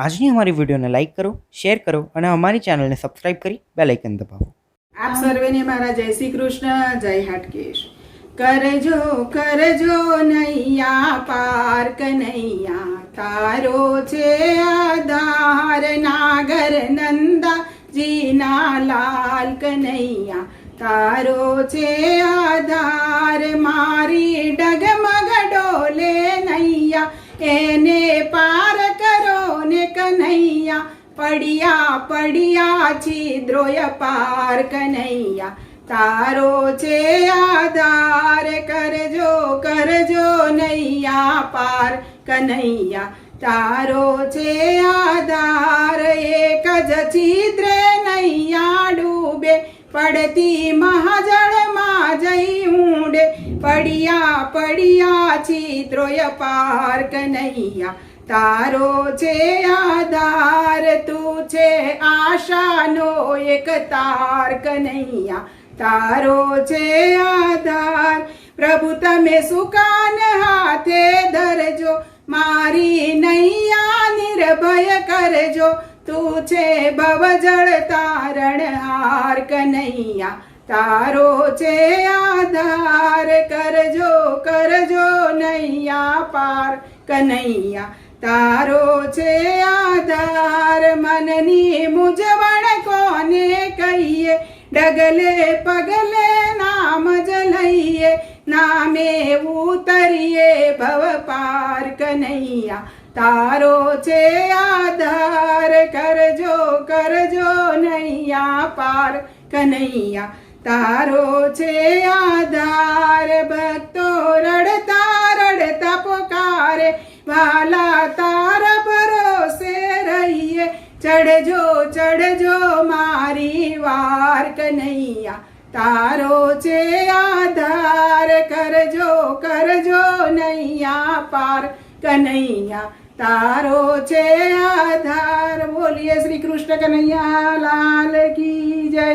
આજની અમારી વિડીયોને લાઇક કરો, શેર કરો અને અમારી ચેનલને સબસ્ક્રાઇબ કરી બેલ આઇકન દબાવો। આપ સર્વેને મારા જય શ્રી કૃષ્ણ, જય હાટકેશ। કરજો કરજો નૈયા પાર કનૈયા, તારો છે આધાર નાગર નંદાજીના લાલ કનૈયા, તારો છે આધાર મારી ડગમગ ડોલે નૈયા, એને પાર કરો ને કનૈયા, પડ્યા પડ્યા છિદ્રોય પાર કનૈયા, તારો છે આધાર કરજો કરજો નૈયા પાર કનૈયા, તારો છે આધાર એક જ છિદ્રે નૈયા ડૂબે, પડતી મહાજળમાં જઈ ઊંડે, પડ્યા પડ્યા છિદ્રોય પાર કનૈયા, તારો છે આધાર તું છે આશાનો એક તાર કનૈયા, તારો છે આધાર પ્રભુ તમે સુકાન હાથે ધરજો, મારી નૈયા નિર્ભય કરજો, તું છે ભવજળ તારણહાર કનૈયા, તારો છે આધાર કરજો કરજો નૈયા પાર કનૈયા, તારો છે આધાર મનની મૂંઝવણ કોને કહીએ, ડગલે પગલે નામ જ લઈએ, નામે ઉતરીએ ભવ પાર કનૈયા, તારો છે આધાર કરજો કરજો નૈયા પાર કનૈયા, તારો છે આધાર ભક્તો રડતા રડતા પોકારે, વાલા તાર ભરોસે રહીએ, ચડજો ચડજો મારી વાર કનૈયા, તારો છે આધાર કરજો કરજો નૈયા પાર કનૈયા, તારો છે આધાર। બોલીએ શ્રી કૃષ્ણ કનૈયા લાલ કી જય।